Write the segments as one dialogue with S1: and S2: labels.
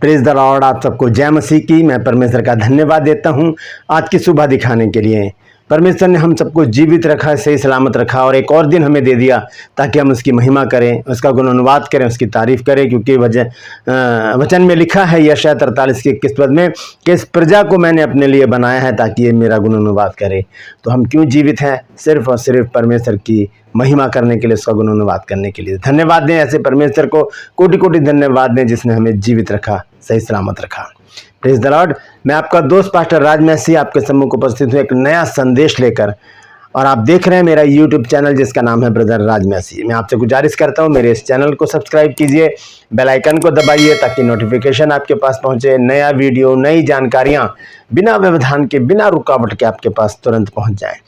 S1: Praise the Lord. आप सबको जय मसीह की। मैं परमेश्वर का धन्यवाद देता हूं आज की सुबह दिखाने के लिए। परमेश्वर ने हम सबको जीवित रखा, सही सलामत रखा और एक और दिन हमें दे दिया ताकि हम उसकी महिमा करें, उसका गुणानुवाद करें, उसकी तारीफ करें। क्योंकि वचन में लिखा है यशायाह 43 के 21 पद में कि इस प्रजा को मैंने अपने लिए बनाया है ताकि ये मेरा गुणानुवाद करे। तो हम क्यों जीवित हैं? सिर्फ और सिर्फ परमेश्वर की महिमा करने के लिए, उसका गुणानुवाद करने के लिए। धन्यवाद दें ऐसे परमेश्वर को, कोटि कोटि धन्यवाद दें जिसने हमें जीवित रखा, सही सलामत रखा। Praise the Lord. मैं आपका दोस्त पास्टर राज मैसी आपके सम्मुख उपस्थित हूँ एक नया संदेश लेकर, और आप देख रहे हैं मेरा यूट्यूब चैनल जिसका नाम है ब्रदर राज मैसी। मैं आपसे गुजारिश करता हूँ मेरे इस चैनल को सब्सक्राइब कीजिए, बेल आइकन को दबाइए ताकि नोटिफिकेशन आपके पास पहुँचे। नया वीडियो, नई जानकारियाँ बिना व्यवधान के, बिना रुकावट के आपके पास तुरंत पहुँच जाएँ।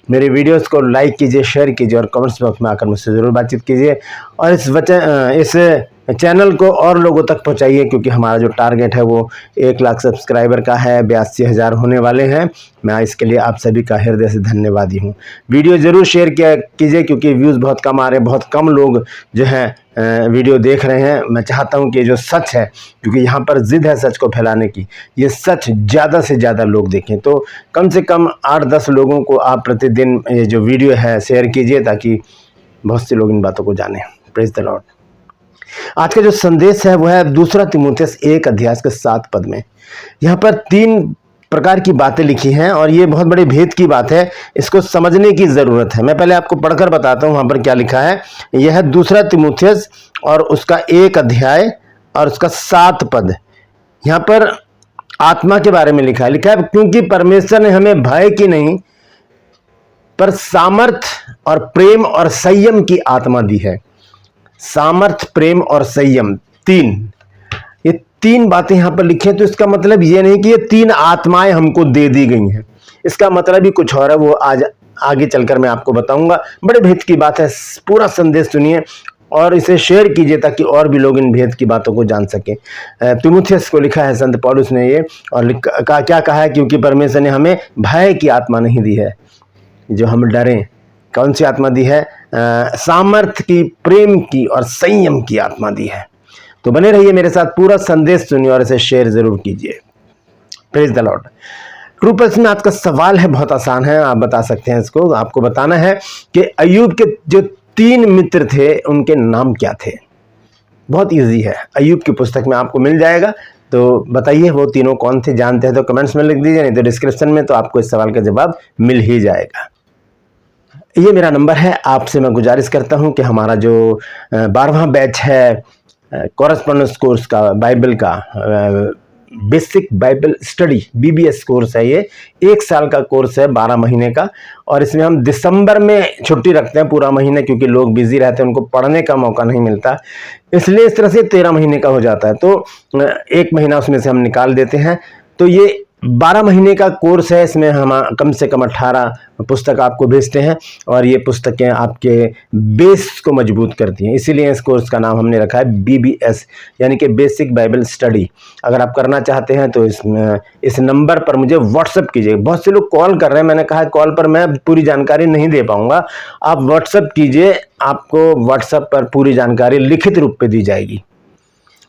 S1: मेरे वीडियोस को लाइक कीजिए, शेयर कीजिए और कमेंट्स बॉक्स में आकर मुझसे ज़रूर बातचीत कीजिए। और इस चैनल को और लोगों तक पहुंचाइए, क्योंकि हमारा जो टारगेट है वो 1 लाख सब्सक्राइबर का है, 82,000 होने वाले हैं। मैं इसके लिए आप सभी का हृदय से धन्यवादी हूं। वीडियो ज़रूर शेयर कीजिए क्योंकि व्यूज़ बहुत कम आ रहे हैं, बहुत कम लोग जो हैं वीडियो देख रहे हैं। मैं चाहता हूं कि जो सच है, क्योंकि यहाँ पर जिद है सच को फैलाने की, ये सच ज़्यादा से ज़्यादा लोग देखें। तो कम से कम 8-10 लोगों को आप प्रतिदिन ये जो वीडियो है शेयर कीजिए ताकि बहुत से लोग इन बातों को जानें। Praise the Lord. आज का जो संदेश है वो है 2 तीमुथियुस 1 अध्याय के 7 पद में। यहाँ पर 3 प्रकार की बातें लिखी हैं और ये बहुत बड़े भेद की बात है, इसको समझने की ज़रूरत है। मैं पहले आपको पढ़कर बताता हूँ वहाँ पर क्या लिखा है। यह है 2 तीमुथियुस और उसका 1 अध्याय और उसका 7 पद। यहाँ पर आत्मा के बारे में लिखा है क्योंकि परमेश्वर ने हमें भय की नहीं पर सामर्थ्य और प्रेम और संयम की आत्मा दी है। सामर्थ, प्रेम और संयम, ये 3 बातें यहां पर लिखी हैं। तो इसका मतलब ये नहीं कि ये 3 आत्माएं हमको दे दी गई हैं, इसका मतलब ही कुछ और है। वो आज आगे चलकर मैं आपको बताऊंगा। बड़े भेद की बात है, पूरा संदेश सुनिए और इसे शेयर कीजिए ताकि और भी लोग इन भेद की बातों को जान सकें। तीमुथियुस को लिखा है संत पौलुस ने ये, और क्या कहा है? क्योंकि परमेश्वर ने हमें भय की आत्मा नहीं दी है जो हम डरें। कौन सी आत्मा दी है? सामर्थ्य की, प्रेम की और संयम की आत्मा दी है। तो बने रहिए मेरे साथ, पूरा संदेश सुनिए और इसे शेयर जरूर कीजिए। Praise the Lord. True pulse में आज का सवाल है, बहुत आसान है, आप बता सकते हैं इसको। आपको बताना है कि अय्यूब के जो 3 मित्र थे उनके नाम क्या थे। बहुत इजी है, अय्यूब की पुस्तक में आपको मिल जाएगा। तो बताइए वो तीनों कौन थे? जानते हैं तो कमेंट्स में लिख दीजिए, नहीं तो डिस्क्रिप्शन में, तो आपको इस सवाल का जवाब मिल ही जाएगा। ये मेरा नंबर है। आपसे मैं गुजारिश करता हूं कि हमारा जो 12वां बैच है कॉरेस्पॉन्डेंस कोर्स का, बाइबल का basic Bible study BBS course है, ये 1 साल का कोर्स है, 12 महीने का। और इसमें हम दिसंबर में छुट्टी रखते हैं पूरा महीना, क्योंकि लोग बिजी रहते हैं, उनको पढ़ने का मौका नहीं मिलता, इसलिए इस तरह से 13 महीने का हो जाता है। तो 1 महीना उसमें से हम निकाल देते हैं। तो ये 12 महीने का कोर्स है। इसमें हम कम से कम 18 पुस्तक आपको भेजते हैं और ये पुस्तकें आपके बेस को मजबूत करती हैं। इसीलिए इस कोर्स का नाम हमने रखा है BBS, यानी कि बेसिक बाइबल स्टडी। अगर आप करना चाहते हैं तो इस नंबर पर मुझे व्हाट्सएप कीजिए। बहुत से लोग कॉल कर रहे हैं, मैंने कहा कॉल पर मैं पूरी जानकारी नहीं दे पाऊंगा, आप व्हाट्सएप कीजिए, आपको व्हाट्सएप पर पूरी जानकारी लिखित रूप में दी जाएगी।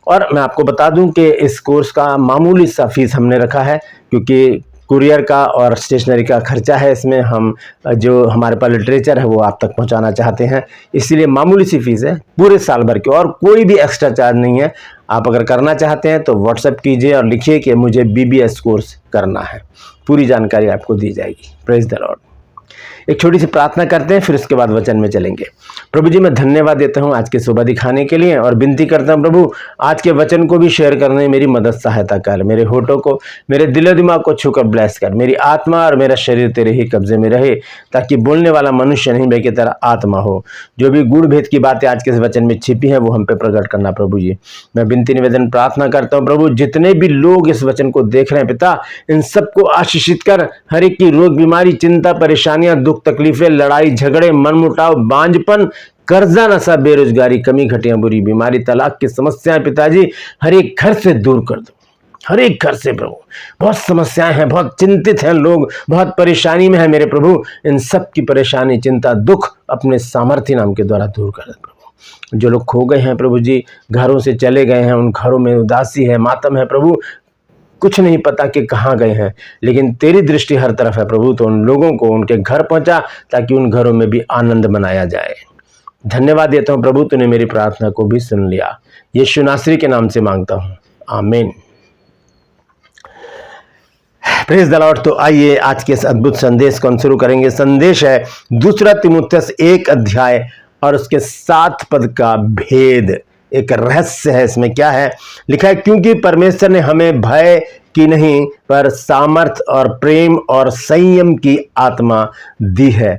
S1: और मैं आपको बता दूं कि इस कोर्स का मामूली सा फीस हमने रखा है, क्योंकि कुरियर का और स्टेशनरी का खर्चा है इसमें। हम जो हमारे पास लिटरेचर है वो आप तक पहुंचाना चाहते हैं, इसीलिए मामूली सी फीस है पूरे साल भर की, और कोई भी एक्स्ट्रा चार्ज नहीं है। आप अगर करना चाहते हैं तो व्हाट्सएप कीजिए और लिखिए कि मुझे BBS कोर्स करना है, पूरी जानकारी आपको दी जाएगी। Praise the Lord. एक छोटी सी प्रार्थना करते हैं, फिर उसके बाद वचन में चलेंगे। प्रभु जी, मैं धन्यवाद देता हूं आज की सुबह दिखाने के लिए, और विनती करता हूं प्रभु आज के वचन को भी शेयर करने में मेरी मदद सहायता कर। मेरे होठों को, मेरे दिलो दिमाग को छूकर ब्लेस कर। मेरी आत्मा और मेरा शरीर तेरे ही कब्जे में रहे, ताकि बोलने वाला मनुष्य नहीं बल्कि तेरा आत्मा हो। जो भी गूढ़ भेद की बातें आज के इस वचन में छिपी हैं वो हम पे प्रकट करना प्रभु जी। मैं विनती निवेदन प्रार्थना करता हूँ प्रभु, जितने भी लोग इस वचन को देख रहे हैं पिता, इन सबको आशीषित कर। हर एक की रोग, बीमारी, चिंता, परेशानियां, दुख, तकलीफें, लड़ाई झगड़े, मनमुटाव, बांझपन, कर्जा, नशा, बेरोजगारी, कमी, घटिया, बुरी बीमारी, तलाक की समस्याएं पिताजी हर एक घर से दूर कर दो। हर एक घर से प्रभु बहुत समस्याएं हैं, बहुत चिंतित हैं लोग, बहुत परेशानी में है मेरे प्रभु। इन सब की परेशानी, चिंता, दुख अपने सामर्थ्य नाम के द्वारा दूर कर दे प्रभु। जो लोग खो गए हैं प्रभु जी, घरों से चले गए हैं, उन घरों में उदासी है, मातम है प्रभु, कुछ नहीं पता कि कहाँ गए हैं, लेकिन तेरी दृष्टि हर तरफ है प्रभु। तो उन लोगों को उनके घर पहुंचा ताकि उन घरों में भी आनंद मनाया जाए। धन्यवाद देता हूं प्रभु, तूने मेरी प्रार्थना को भी सुन लिया। यीशु नासरी के नाम से मांगता हूं, आमीन। Praise the Lord. तो आइए आज के इस अद्भुत संदेश को हम शुरू करेंगे। संदेश है 2 तीमुथियुस 1 अध्याय और उसके 7 पद का भेद। एक रहस्य है इसमें। क्या है लिखा है? क्योंकि परमेश्वर ने हमें भय की नहीं पर सामर्थ और प्रेम और संयम की आत्मा दी है।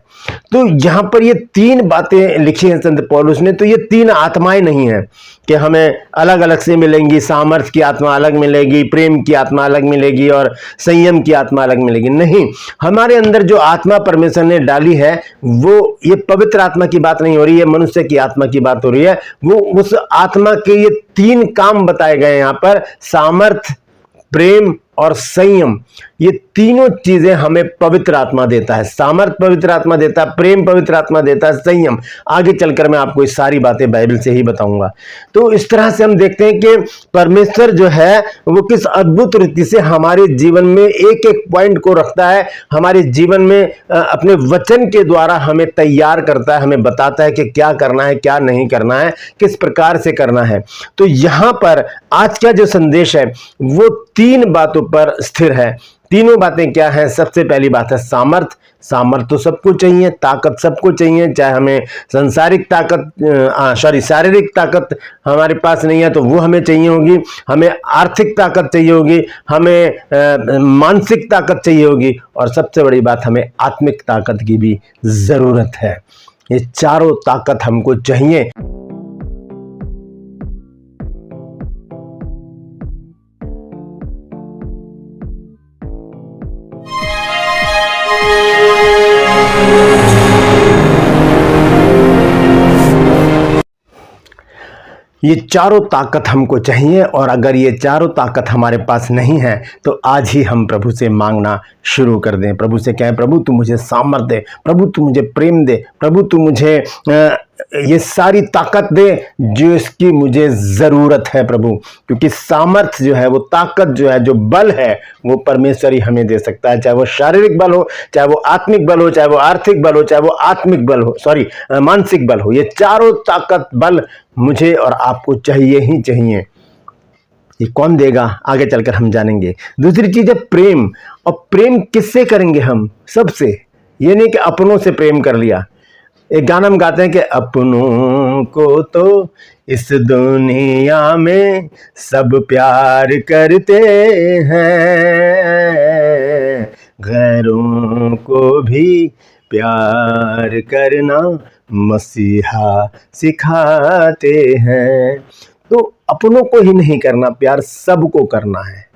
S1: तो यहां पर ये 3 बातें लिखी हैं संत पौलुस ने। तो ये 3 आत्माएं नहीं है कि हमें अलग अलग से मिलेंगी। सामर्थ की आत्मा अलग मिलेगी, प्रेम की आत्मा अलग मिलेगी और संयम की आत्मा अलग मिलेगी। नहीं, हमारे अंदर जो आत्मा परमेश्वर ने डाली है वो ये पवित्र आत्मा की बात नहीं हो रही है, मनुष्य की आत्मा की बात हो रही है। वो उस आत्मा के ये 3 काम बताए गए यहां पर, सामर्थ, प्रेम और संयम। ये तीनों चीजें हमें पवित्र आत्मा देता है। सामर्थ पवित्र आत्मा देता है, प्रेम पवित्र आत्मा देता है, संयम। आगे चलकर मैं आपको ये सारी बातें बाइबल से ही बताऊंगा। तो इस तरह से हम देखते हैं कि परमेश्वर जो है वो किस अद्भुत रीति से हमारे जीवन में एक एक पॉइंट को रखता है, हमारे जीवन में अपने वचन के द्वारा हमें तैयार करता है, हमें बताता है कि क्या करना है, क्या नहीं करना है, किस प्रकार से करना है। तो यहां पर आज का जो संदेश है वो 3 बातों पर स्थिर है। तीनों बातें क्या हैं? सबसे पहली बात है सामर्थ। सामर्थ तो सबको चाहिए, ताकत सबको चाहिए, चाहे हमें सांसारिक ताकत शारीरिक ताकत हमारे पास नहीं है तो वो हमें चाहिए होगी, हमें आर्थिक ताकत चाहिए होगी, हमें मानसिक ताकत चाहिए होगी और सबसे बड़ी बात हमें आत्मिक ताकत की भी जरूरत है। ये चारों ताकत हमको चाहिए। ये चारों ताकत हमको चाहिए और अगर ये चारों ताकत हमारे पास नहीं है तो आज ही हम प्रभु से मांगना शुरू कर दें। प्रभु से कहें, प्रभु तू मुझे सामर्थ दे, प्रभु तू मुझे प्रेम दे, प्रभु तू मुझे ये सारी ताकत दे जो इसकी मुझे ज़रूरत है प्रभु। क्योंकि सामर्थ जो है, वो ताकत जो है, जो बल है, वो परमेश्वर ही हमें दे सकता है। चाहे वो शारीरिक बल हो, चाहे वो आत्मिक बल हो, चाहे वो आर्थिक बल हो, चाहे वो आत्मिक बल हो, मानसिक बल हो। ये चारों ताकत बल मुझे और आपको चाहिए ही चाहिए। ये कौन देगा आगे चलकर हम जानेंगे। दूसरी चीज़ है प्रेम। और प्रेम किससे करेंगे हम? सबसे। ये नहीं कि अपनों से प्रेम कर लिया। एक गाना हम गाते हैं कि अपनों को तो इस दुनिया में सब प्यार करते हैं, घरों को भी प्यार करना मसीहा सिखाते हैं। तो अपनों को ही नहीं करना प्यार, सबको करना है,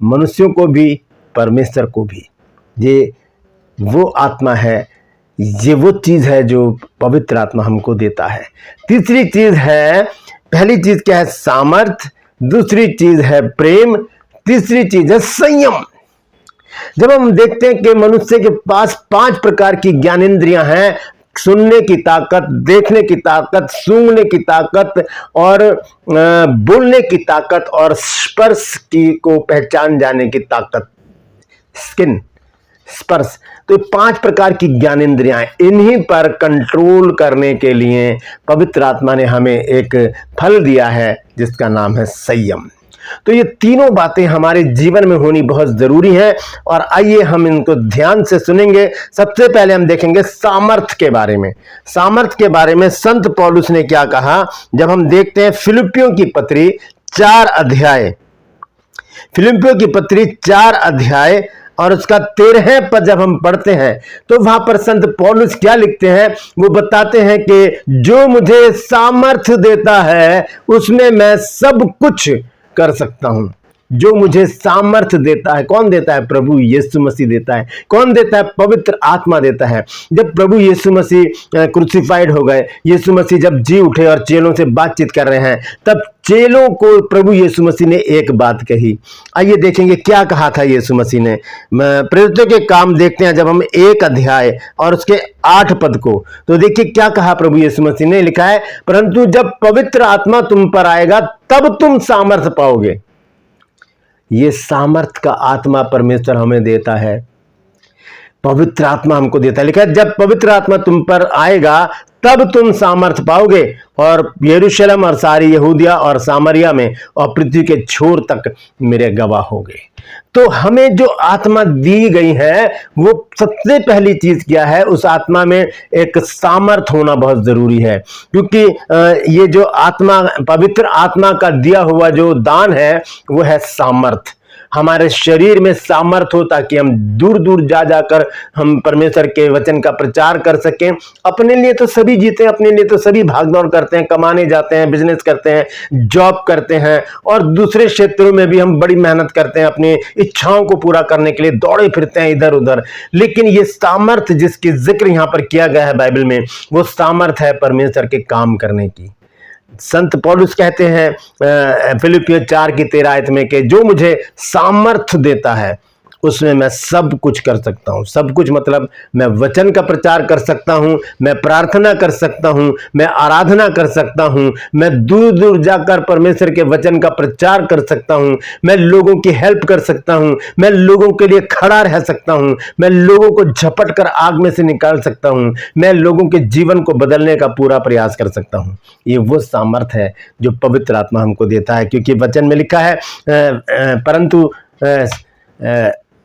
S1: मनुष्यों को भी, परमेश्वर को भी। ये वो आत्मा है, ये वो चीज़ है जो पवित्र आत्मा हमको देता है। तीसरी चीज़ है, पहली चीज़ क्या है? सामर्थ। दूसरी चीज़ है प्रेम। तीसरी चीज़ है संयम। जब हम देखते हैं कि मनुष्य के पास 5 प्रकार की ज्ञानेंद्रियां हैं, सुनने की ताकत, देखने की ताकत, सूंघने की ताकत और बोलने की ताकत और स्पर्श की को पहचान जाने की ताकत, स्किन, स्पर्श। तो 5 प्रकार की ज्ञानेंद्रियां, इन्हीं पर कंट्रोल करने के लिए पवित्र आत्मा ने हमें एक फल दिया है जिसका नाम है संयम। तो ये तीनों बातें हमारे जीवन में होनी बहुत जरूरी है और आइए हम इनको ध्यान से सुनेंगे। सबसे पहले हम देखेंगे सामर्थ के बारे में। सामर्थ के बारे में संत पौलुस ने क्या कहा, जब हम देखते हैं फिलिप्पियों की पत्री 4 अध्याय, फिलिप्पियों की पत्री 4 अध्याय और उसका 13 पद जब हम पढ़ते हैं तो वहां पर संत पौलुस क्या लिखते हैं? वो बताते हैं कि जो मुझे सामर्थ देता है उसमें मैं सब कुछ कर सकता हूं। जो मुझे सामर्थ्य देता है। कौन देता है? प्रभु यीशु मसीह देता है। कौन देता है? पवित्र आत्मा देता है। जब प्रभु यीशु मसीह क्रूसिफाइड हो गए, यीशु मसीह जब जी उठे और चेलों से बातचीत कर रहे हैं, तब चेलों को प्रभु यीशु मसीह ने एक बात कही। आइए देखेंगे क्या कहा था यीशु मसीह ने। प्रेरितों के काम देखते हैं जब हम 1 अध्याय और उसके 8 पद को, तो देखिए क्या कहा प्रभु यीशु मसीह ने। लिखा है, परंतु जब पवित्र आत्मा तुम पर आएगा तब तुम सामर्थ पाओगे। ये सामर्थ का आत्मा परमेश्वर हमें देता है, पवित्र आत्मा हमको देता है। लिखा है, जब पवित्र आत्मा तुम पर आएगा तब तुम सामर्थ पाओगे और यरूशलेम और सारी यहूदिया और सामरिया में और पृथ्वी के छोर तक मेरे गवाह होगे। तो हमें जो आत्मा दी गई है, वो सबसे पहली चीज क्या है? उस आत्मा में एक सामर्थ होना बहुत जरूरी है, क्योंकि ये जो आत्मा, पवित्र आत्मा का दिया हुआ जो दान है, वो है सामर्थ। हमारे शरीर में सामर्थ हो ताकि हम दूर दूर जा जाकर हम परमेश्वर के वचन का प्रचार कर सकें। अपने लिए तो सभी जीते हैं, अपने लिए तो सभी भागदौड़ करते हैं, कमाने जाते हैं, बिजनेस करते हैं, जॉब करते हैं और दूसरे क्षेत्रों में भी हम बड़ी मेहनत करते हैं, अपनी इच्छाओं को पूरा करने के लिए दौड़े फिरते हैं इधर उधर। लेकिन ये सामर्थ जिसकी जिक्र यहाँ पर किया गया है बाइबल में, वो सामर्थ है परमेश्वर के काम करने की। संत पौलुस कहते हैं फिलिपियों 4 की 13 आयत में कि जो मुझे सामर्थ देता है उसमें मैं सब कुछ कर सकता हूं। सब कुछ मतलब मैं वचन का प्रचार कर सकता हूं, मैं प्रार्थना कर सकता हूं, मैं आराधना कर सकता हूं, मैं दूर दूर जाकर परमेश्वर के वचन का प्रचार कर सकता हूं, मैं लोगों की हेल्प कर सकता हूं, मैं लोगों के लिए खड़ा रह सकता हूं, मैं लोगों को झपट कर आग में से निकाल सकता हूं, मैं लोगों के जीवन को बदलने का पूरा प्रयास कर सकता हूं। ये वो सामर्थ है जो पवित्र आत्मा हमको देता है, क्योंकि वचन में लिखा है परंतु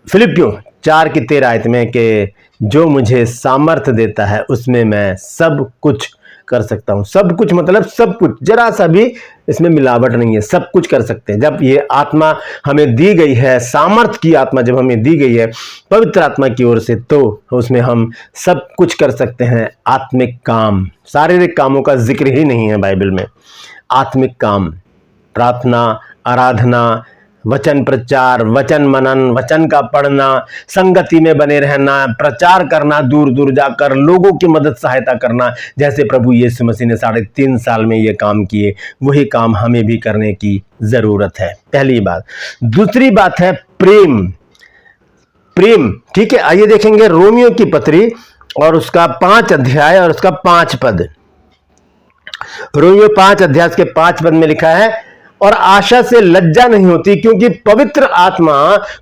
S1: फिलिपियों 4 की 13 आयत में कि जो मुझे सामर्थ देता है उसमें मैं सब कुछ कर सकता हूं। सब कुछ मतलब सब कुछ, जरा सा भी इसमें मिलावट नहीं है, सब कुछ कर सकते हैं। जब ये आत्मा हमें दी गई है, सामर्थ की आत्मा जब हमें दी गई है पवित्र आत्मा की ओर से, तो उसमें हम सब कुछ कर सकते हैं। आत्मिक काम, शारीरिक कामों का जिक्र ही नहीं है बाइबल में। आत्मिक काम, प्रार्थना, आराधना, वचन प्रचार, वचन मनन, वचन का पढ़ना, संगति में बने रहना, प्रचार करना, दूर दूर जाकर लोगों की मदद सहायता करना, जैसे प्रभु यीशु मसीह ने 3.5 साल में ये काम किए, वही काम हमें भी करने की जरूरत है। पहली बात। दूसरी बात है प्रेम। प्रेम, ठीक है। आइए देखेंगे रोमियो की पत्री और उसका 5 अध्याय और उसका 5 पद। रोमियो 5 अध्याय के 5 पद में लिखा है, और आशा से लज्जा नहीं होती, क्योंकि पवित्र आत्मा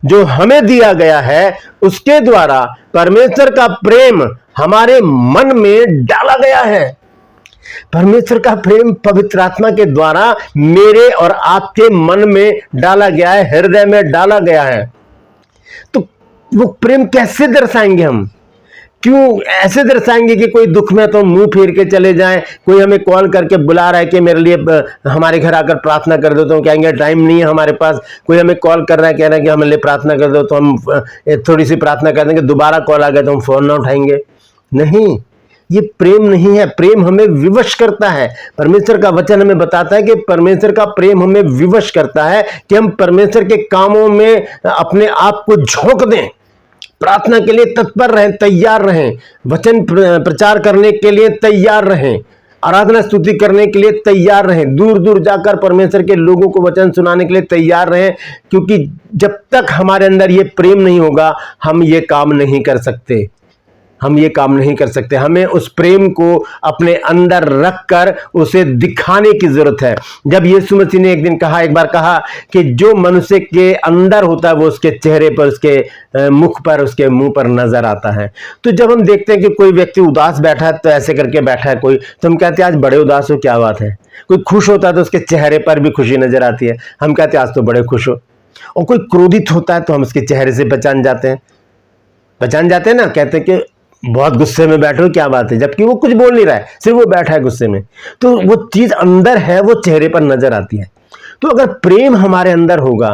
S1: जो हमें दिया गया है उसके द्वारा परमेश्वर का प्रेम हमारे मन में डाला गया है। परमेश्वर का प्रेम पवित्र आत्मा के द्वारा मेरे और आपके मन में डाला गया है, हृदय में डाला गया है। तो वो प्रेम कैसे दर्शाएंगे हम? क्यों ऐसे दर्शाएंगे कि कोई दुख में तो मुंह फेर के चले जाएं, कोई हमें कॉल करके बुला रहा है कि मेरे लिए हमारे घर आकर प्रार्थना कर दो, तो हम कहेंगे टाइम नहीं है हमारे पास। कोई हमें कॉल कर रहा है, कह रहा है कि हमारे लिए प्रार्थना कर दो, तो हम थोड़ी सी प्रार्थना कर देंगे, दोबारा कॉल आ गया तो हम फोन ना उठाएंगे। नहीं, ये प्रेम नहीं है। प्रेम हमें विवश करता है। परमेश्वर का वचन हमें बताता है कि परमेश्वर का प्रेम हमें विवश करता है कि हम परमेश्वर के कामों में अपने आप को झोंक दें, प्रार्थना के लिए तत्पर रहें, तैयार रहें, वचन प्रचार करने के लिए तैयार रहें, आराधना स्तुति करने के लिए तैयार रहें, दूर दूर जाकर परमेश्वर के लोगों को वचन सुनाने के लिए तैयार रहें। क्योंकि जब तक हमारे अंदर ये प्रेम नहीं होगा हम ये काम नहीं कर सकते। हम ये काम नहीं कर सकते। हमें उस प्रेम को अपने अंदर रखकर उसे दिखाने की जरूरत है। जब यीशु मसीह ने एक बार कहा कि जो मनुष्य के अंदर होता है वो उसके चेहरे पर, उसके मुख पर, उसके मुंह पर नजर आता है। तो जब हम देखते हैं कि कोई व्यक्ति उदास बैठा है, तो ऐसे करके बैठा है कोई, तो हम कहते हैं आज बड़े उदास हो, क्या बात है। कोई खुश होता है तो उसके चेहरे पर भी खुशी नजर आती है, हम कहते हैं आज तो बड़े खुश हो। और कोई क्रोधित होता है तो हम उसके चेहरे से पहचान जाते हैं ना, कहते हैं कि बहुत गुस्से में बैठे हो, क्या बात है, जबकि वो कुछ बोल नहीं रहा है, सिर्फ वो बैठा है गुस्से में। तो वो चीज अंदर है, वो चेहरे पर नजर आती है। तो अगर प्रेम हमारे अंदर होगा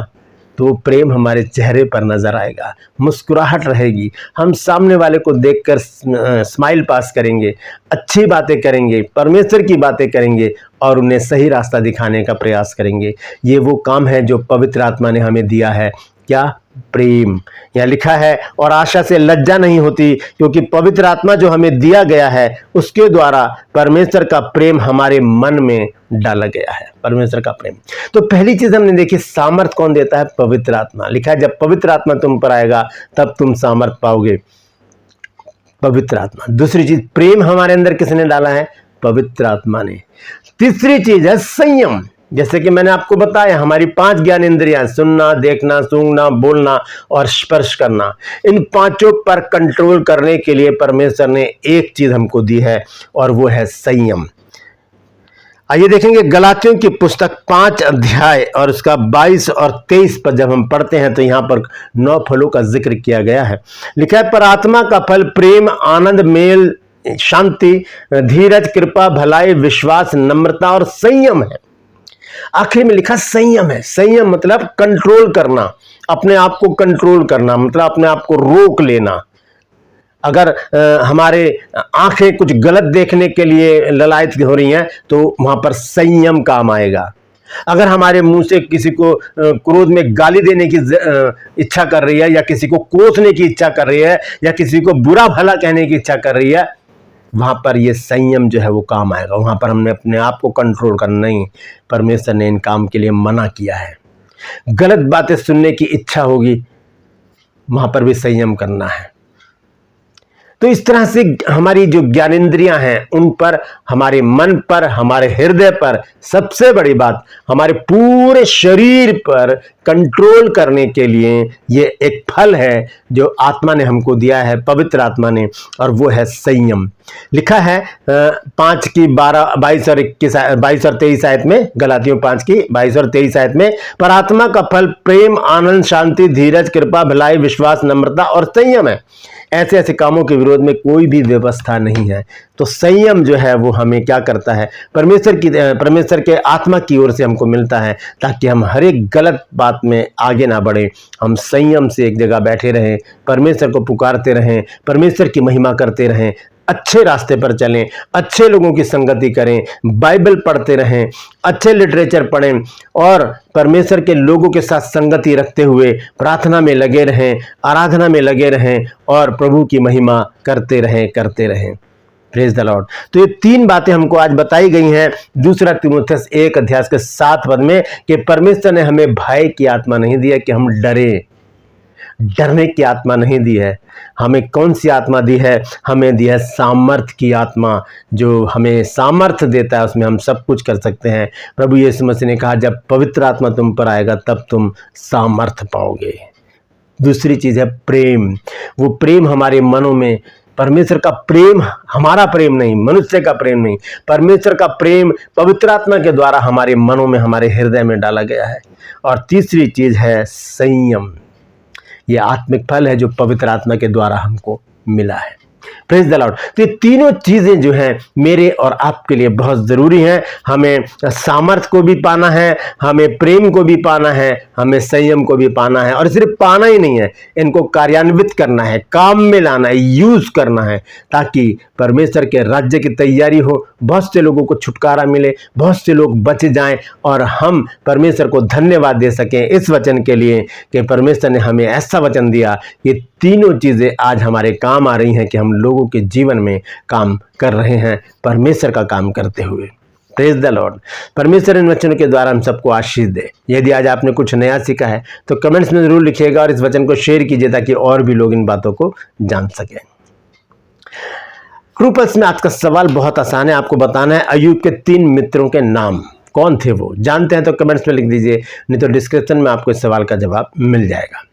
S1: तो वो प्रेम हमारे चेहरे पर नजर आएगा, मुस्कुराहट रहेगी, हम सामने वाले को देखकर स्माइल पास करेंगे, अच्छी बातें करेंगे, परमेश्वर की बातें करेंगे और उन्हें सही रास्ता दिखाने का प्रयास करेंगे। ये वो काम है जो पवित्र आत्मा ने हमें दिया है। क्या? प्रेम। यह लिखा है, और आशा से लज्जा नहीं होती, क्योंकि पवित्र आत्मा जो हमें दिया गया है उसके द्वारा परमेश्वर का प्रेम हमारे मन में डाला गया है। परमेश्वर का प्रेम। तो पहली चीज हमने देखी, सामर्थ कौन देता है? पवित्र आत्मा। लिखा है, जब पवित्र आत्मा तुम पर आएगा तब तुम सामर्थ पाओगे। पवित्र आत्मा। दूसरी चीज, प्रेम हमारे अंदर किसने डाला है? पवित्र आत्मा ने। तीसरी चीज है संयम। जैसे कि मैंने आपको बताया, हमारी 5 ज्ञानेंद्रियां, सुनना, देखना, सूंघना, बोलना और स्पर्श करना, इन 5 पर कंट्रोल करने के लिए परमेश्वर ने एक चीज हमको दी है और वो है संयम। आइए देखेंगे गलातियों की पुस्तक 5 अध्याय और उसका 22 और 23 पर जब हम पढ़ते हैं तो यहां पर 9 फलों का जिक्र किया गया है। लिखा है, पर आत्मा का फल प्रेम, आनंद, मेल, शांति, धीरज, कृपा, भलाई, विश्वास, नम्रता और संयम है। आखिर में लिखा संयम है। संयम मतलब कंट्रोल करना, अपने आप को कंट्रोल करना, मतलब अपने आप को रोक लेना। अगर हमारे आंखें कुछ गलत देखने के लिए ललायत हो रही हैं तो वहां पर संयम काम आएगा। अगर हमारे मुंह से किसी को क्रोध में गाली देने की इच्छा कर रही है, या किसी को कोसने की इच्छा कर रही है, या किसी को बुरा भला कहने की इच्छा कर रही है, वहां पर ये संयम जो है वो काम आएगा। वहां पर हमने अपने आप को कंट्रोल करना नहीं, परमेश्वर ने इन काम के लिए मना किया है। गलत बातें सुनने की इच्छा होगी, वहां पर भी संयम करना है। तो इस तरह से हमारी जो ज्ञानेंद्रियां हैं उन पर, हमारे मन पर, हमारे हृदय पर, सबसे बड़ी बात हमारे पूरे शरीर पर कंट्रोल करने के लिए ये एक फल है जो आत्मा ने हमको दिया है, पवित्र आत्मा ने, और वो है संयम। लिखा है 5 की 12, 22 और 23 आयत में, गलातियों 5 की 22 और 23 आयत में, पर आत्मा का फल प्रेम, आनंद, शांति, धीरज, कृपा, भलाई, विश्वास, नम्रता और संयम है। ऐसे ऐसे कामों के विरोध में कोई भी व्यवस्था नहीं है। तो संयम जो है वो हमें क्या करता है? परमेश्वर के आत्मा की ओर से हमको मिलता है, ताकि हम हर एक गलत बात में आगे ना बढ़े। हम संयम से एक जगह बैठे रहें, परमेश्वर को पुकारते रहें, परमेश्वर की महिमा करते रहें, अच्छे रास्ते पर चलें, अच्छे लोगों की संगति करें, बाइबल पढ़ते रहें, अच्छे लिटरेचर पढ़ें और परमेश्वर के लोगों के साथ संगति रखते हुए प्रार्थना में लगे रहें, आराधना में लगे रहें और प्रभु की महिमा करते रहें। Praise the Lord. तो ये 3 बातें हमको आज बताई गई हैं 2 तीमुथियुस 1 अध्याय के 7 पद में, कि परमेश्वर ने हमें भय की आत्मा नहीं दी है कि हम डरे, डरने की आत्मा नहीं दी है। हमें कौन सी आत्मा दी है? हमें दी है सामर्थ की आत्मा, जो हमें सामर्थ देता है, उसमें हम सब कुछ कर सकते हैं। प्रभु यीशु मसीह ने कहा, जब पवित्र आत्मा तुम पर आएगा तब तुम सामर्थ पाओगे। दूसरी चीज है प्रेम। वो प्रेम हमारे मनों में, परमेश्वर का प्रेम, हमारा प्रेम नहीं, मनुष्य का प्रेम नहीं, परमेश्वर का प्रेम पवित्र आत्मा के द्वारा हमारे मनों में, हमारे हृदय में डाला गया है। और तीसरी चीज है संयम। यह आत्मिक फल है जो पवित्र आत्मा के द्वारा हमको मिला है। Praise the Lord. तो ये तीनों चीजें जो हैं मेरे और आपके लिए बहुत जरूरी हैं। हमें सामर्थ को भी पाना है, हमें प्रेम को भी पाना है, हमें संयम को भी पाना है। और सिर्फ पाना ही नहीं है, इनको कार्यान्वित करना है, काम में लाना है, यूज करना है, ताकि परमेश्वर के राज्य की तैयारी हो, बहुत से लोगों को छुटकारा मिले, बहुत से लोग बच जाएं और हम परमेश्वर को धन्यवाद दे सकें इस वचन के लिए कि परमेश्वर ने हमें ऐसा वचन दिया। ये तीनों चीजें आज हमारे काम आ रही हैं कि हम लोगों के जीवन में काम कर रहे हैं, परमेश्वर का काम करते हुए। Praise the Lord. परमेश्वर इन वचनों के द्वारा हम सबको आशीष दे। यदि आज आपने कुछ नया सीखा है तो कमेंट्स में जरूर लिखिएगा और इस वचन को शेयर कीजिए, ताकि और भी लोग इन बातों को जान सकें। क्रूपल्स में आज का सवाल बहुत आसान है, आपको बताना है अय्यूब के 3 मित्रों के नाम कौन थे। वो जानते हैं तो कमेंट्स में लिख दीजिए, नहीं तो डिस्क्रिप्शन में आपको इस सवाल का जवाब मिल जाएगा।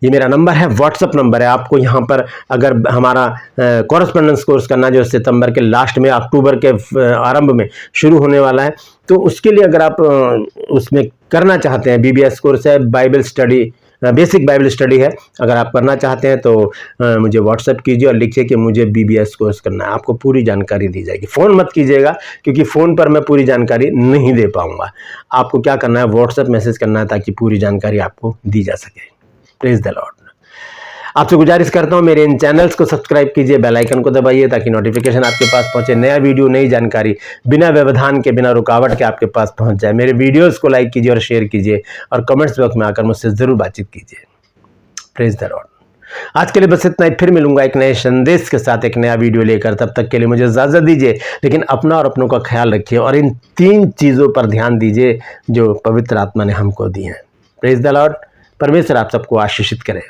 S1: ये मेरा नंबर है, व्हाट्सअप नंबर है। आपको यहाँ पर अगर हमारा कॉरेस्पॉन्डेंस कोर्स करना जो सितंबर के लास्ट में, अक्टूबर के आरंभ में शुरू होने वाला है, तो उसके लिए अगर आप उसमें करना चाहते हैं, BBS कोर्स है, Bible study basic Bible study है। अगर आप करना चाहते हैं तो मुझे व्हाट्सएप कीजिए और लिखिए कि मुझे BBS कोर्स करना है, आपको पूरी जानकारी दी जाएगी। फ़ोन मत कीजिएगा क्योंकि फ़ोन पर मैं पूरी जानकारी नहीं दे पाऊँगा। आपको क्या करना है, व्हाट्सएप मैसेज करना है ताकि पूरी जानकारी आपको दी जा सके। Praise the Lord. आपसे गुजारिश करता हूं मेरे इन चैनल्स को सब्सक्राइब कीजिए, बेल आइकन को दबाइए ताकि नोटिफिकेशन आपके पास पहुंचे, नया वीडियो नई जानकारी बिना व्यवधान के बिना रुकावट के आपके पास पहुंच जाए। मेरे वीडियोस को लाइक कीजिए और शेयर कीजिए और कमेंट्स बॉक्स में आकर मुझसे जरूर बातचीत कीजिए। Praise the Lord. आज के लिए बस इतना ही, फिर मिलूंगा एक नए संदेश के साथ, एक नया वीडियो लेकर। तब तक के लिए मुझे इजाजत दीजिए, लेकिन अपना और अपनों का ख्याल रखिए और इन 3 चीज़ों पर ध्यान दीजिए जो पवित्र आत्मा ने हमको दी हैं। Praise the Lord. परमेश्वर आप सबको आशीषित करे।